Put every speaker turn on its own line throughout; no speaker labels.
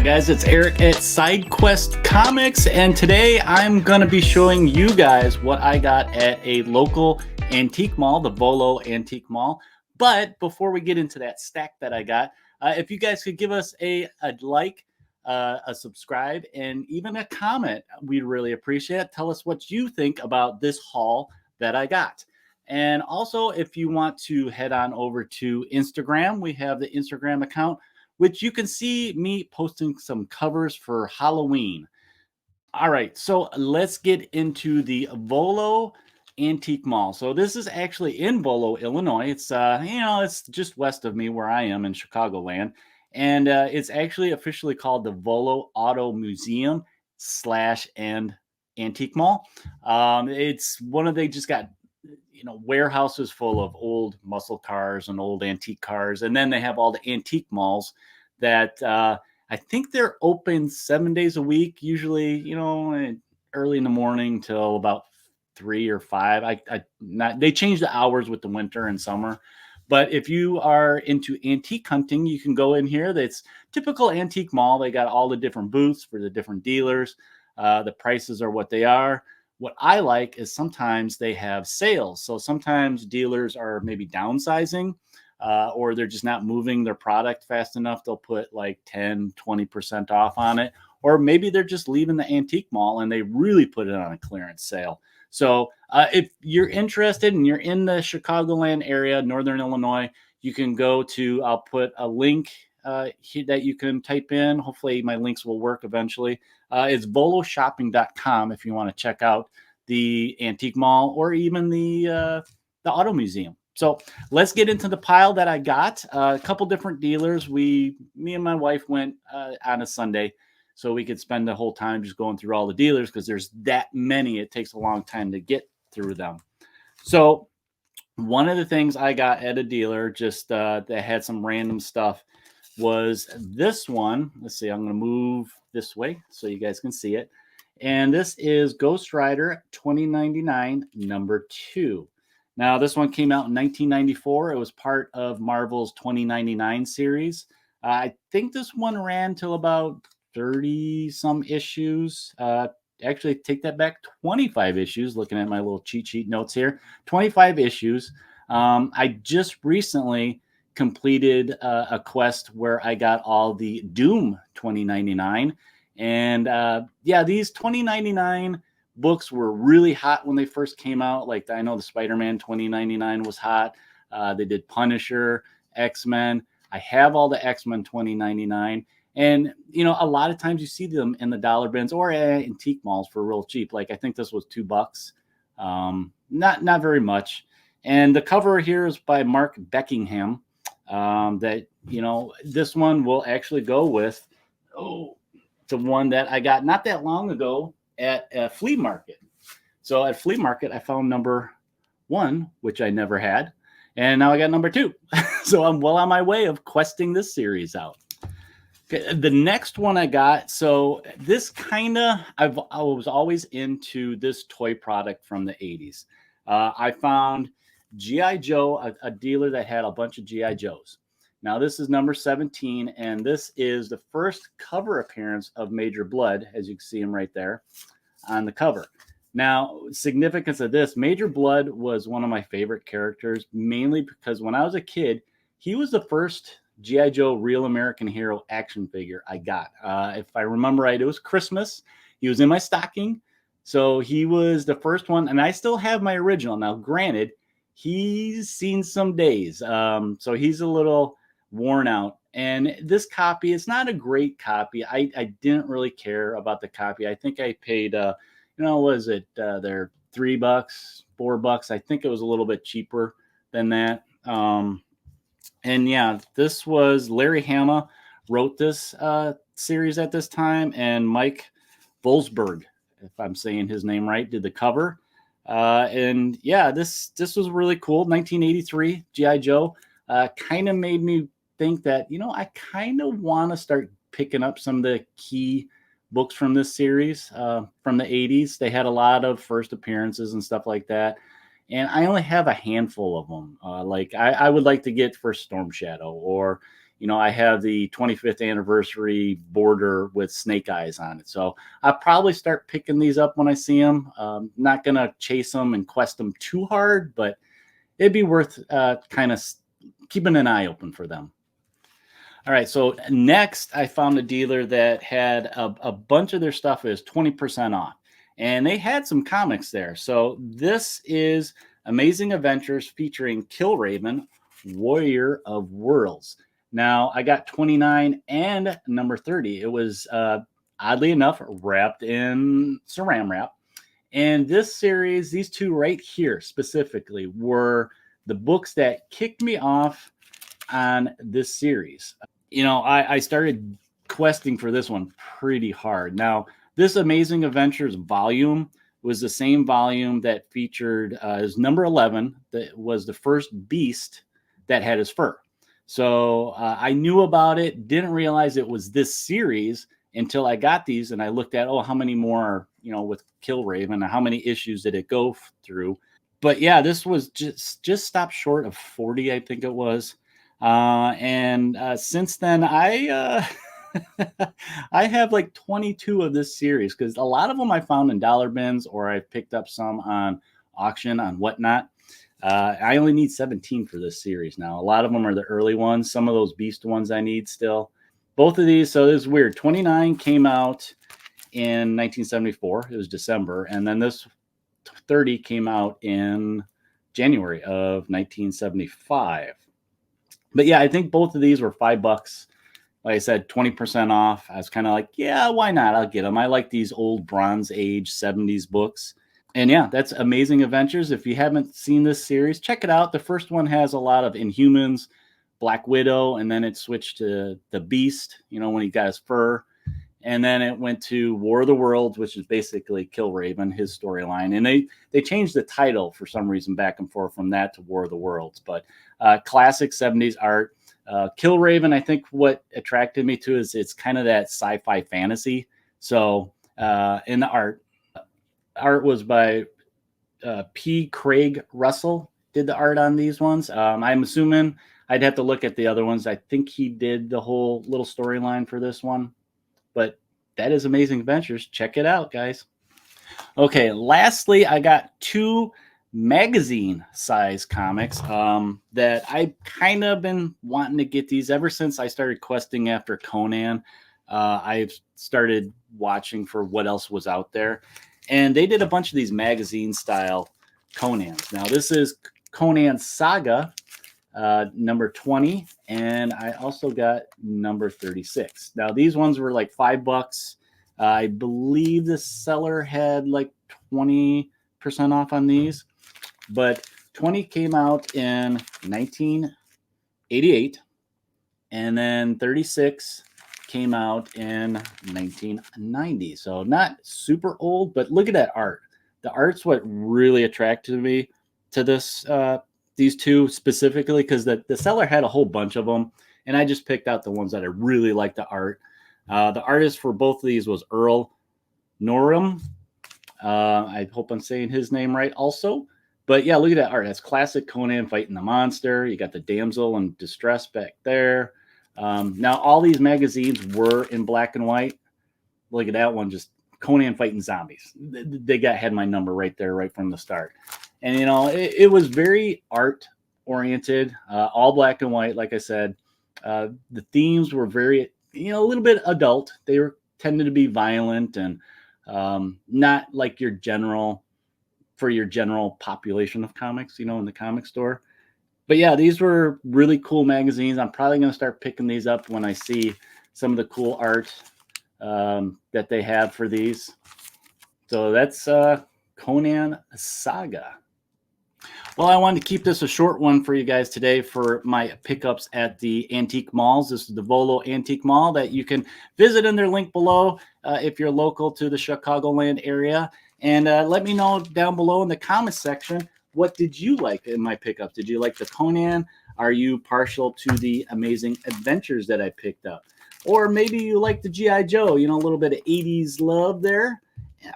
guys, it's Eric at SideQuest Comics, and today I'm going to be showing you guys what I got at a local antique mall, the Volo Antique Mall. But before we get into that stack that I got, if you guys could give us a like, a subscribe, and even a comment, we'd really appreciate it. Tell us what you think about this haul that I got. And also, if you want to head on over to Instagram, we have the Instagram account, which you can see me posting some covers for Halloween. All right, so let's get into the Volo Antique Mall. So this is actually in Volo, Illinois. It's it's just west of me where I am in Chicagoland, and it's actually officially called the Volo Auto Museum / and Antique Mall. It's one of they just got warehouses full of old muscle cars and old antique cars, and then they have all the antique malls that I think they're open 7 days a week, usually early in the morning till about 3 or 5. They change the hours with the winter and summer, but if you are into antique hunting, you can go in here. That's typical antique mall. They got all the different booths for the different dealers. The prices are what they are. What I like is sometimes they have sales. So sometimes dealers are maybe downsizing or they're just not moving their product fast enough. They'll put like 10, 20% off on it. Or maybe they're just leaving the antique mall and they really put it on a clearance sale. So if you're interested and you're in the Chicagoland area, Northern Illinois, you can go to, I'll put a link that you can type in. Hopefully my links will work eventually. It's voloshopping.com if you want to check out the antique mall or even the auto museum. So let's get into the pile that I got. A couple different dealers. Me and my wife went on a Sunday so we could spend the whole time just going through all the dealers because there's that many. It takes a long time to get through them. So one of the things I got at a dealer just that had some random stuff was this one. Let's see, I'm going to move this way so you guys can see it. And this is Ghost Rider 2099 number 2. Now, this one came out in 1994. It was part of Marvel's 2099 series. I think this one ran till about 30 some issues. Actually, take that back, 25 issues. Looking at my little cheat sheet notes here, 25 issues. I just recently completed a quest where I got all the Doom 2099. And these 2099 books were really hot when they first came out. Like I know the Spider-Man 2099 was hot. They did Punisher, X-Men. I have all the X-Men 2099. And, a lot of times you see them in the dollar bins or at antique malls for real cheap. Like I think this was $2. Not very much. And the cover here is by Mark Beckingham. This one will actually go with the one that I got not that long ago at a flea market. So at flea market, I found number 1, which I never had. And now I got number 2. So I'm well on my way of questing this series out. Okay, the next one I got. So this I was always into this toy product from the 80s. I found G.I. Joe, a dealer that had a bunch of G.I. Joes. Now, this is number 17, and this is the first cover appearance of Major Blood, as you can see him right there on the cover. Now, significance of this, Major Blood was one of my favorite characters, mainly because when I was a kid, he was the first G.I. Joe Real American Hero action figure I got. If I remember right, it was Christmas. He was in my stocking, so he was the first one, and I still have my original. Now, granted, he's seen some days, so he's a little worn out. And this copy, it's not a great copy. I didn't really care about the copy. I think I paid, was it they're $3, $4? I think it was a little bit cheaper than that. And yeah, this was Larry Hama wrote this series at this time, and Mike Volsberg, if I'm saying his name right, did the cover. And yeah, this was really cool. 1983 G.I. Joe kind of made me think that, I kind of want to start picking up some of the key books from this series from the 80s. They had a lot of first appearances and stuff like that. And I only have a handful of them. I would like to get First Storm Shadow or, you know, I have the 25th anniversary border with snake eyes on it. So I'll probably start picking these up when I see them. Not going to chase them and quest them too hard, but it'd be worth kind of keeping an eye open for them. All right, so next I found a dealer that had a bunch of their stuff is 20% off, and they had some comics there. So this is Amazing Adventures featuring Killraven, Warrior of Worlds. Now I got 29 and number 30. It was oddly enough wrapped in saran wrap. And this series, these two right here specifically, were the books that kicked me off on this series. You know, I started questing for this one pretty hard. Now, this Amazing Adventures volume was the same volume that featured his number 11, that was the first beast that had his fur. So I knew about it, didn't realize it was this series until I got these and I looked at, oh, how many more, you know, with Killraven, how many issues did it go through? But yeah, this was just stopped short of 40, I think it was. And since then, I I have like 22 of this series because a lot of them I found in dollar bins or I picked up some on auction on whatnot. I only need 17 for this series now. A lot of them are the early ones. Some of those beast ones I need still. Both of these, so this is weird. 29 came out in 1974. It was December, and then this 30 came out in January of 1975. But yeah, I think both of these were $5. Like I said, 20% off. I was kind of like, yeah, why not? I'll get them. I like these old Bronze Age 70s books. And yeah, that's Amazing Adventures. If you haven't seen this series, check it out. The first one has a lot of Inhumans, Black Widow, and then it switched to the Beast, you know, when he got his fur. And then it went to War of the Worlds, which is basically Killraven, his storyline. And they changed the title for some reason back and forth from that to War of the Worlds. But classic 70s art. Killraven, I think what attracted me to is it's kind of that sci-fi fantasy. So in the art was by P. Craig Russell did the art on these ones. I'm assuming I'd have to look at the other ones. I think he did the whole little storyline for this one. But that is Amazing Adventures. Check it out, guys. Okay, lastly, I got 2 magazine size comics that I kind of been wanting to get these ever since I started questing after Conan. I've started watching for what else was out there. And they did a bunch of these magazine style Conans. Now, this is Conan Saga, number 20, and I also got number 36. Now these ones were like $5. I believe the seller had like 20% off on these, but 20 came out in 1988, and then 36 came out in 1990. So not super old, but look at that art. The art's what really attracted me to this these two specifically, because the seller had a whole bunch of them, and I just picked out the ones that I really liked the art. The artist for both of these was Earl Norham. I hope I'm saying his name right also. But yeah, look at that art. That's classic Conan fighting the monster. You got the damsel in distress back there. Now, all these magazines were in black and white. Look at that one, just Conan fighting zombies. They had my number right there, right from the start. And, you know, it was very art oriented, all black and white. Like I said, the themes were very, you know, a little bit adult. They were tended to be violent and not like your general population of comics, you know, in the comic store. But yeah, these were really cool magazines. I'm probably going to start picking these up when I see some of the cool art that they have for these. So that's Conan Saga. Well, I wanted to keep this a short one for you guys today for my pickups at the antique malls. This is the Volo Antique Mall that you can visit in their link below if you're local to the Chicagoland area. And let me know down below in the comments section, what did you like in my pickups? Did you like the Conan? Are you partial to the Amazing Adventures that I picked up? Or maybe you like the G.I. Joe, you know, a little bit of 80s love there.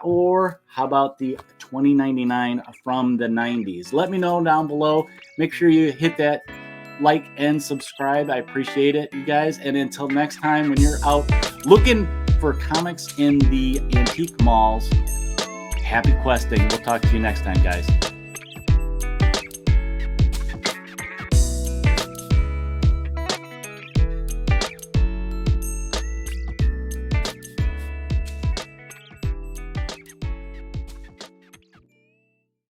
Or how about the 2099 from the 90s? Let me know down below. Make sure you hit that like, and subscribe. I appreciate it, you guys. And until next time, when you're out looking for comics in the antique malls, happy questing. We'll talk to you next time, guys.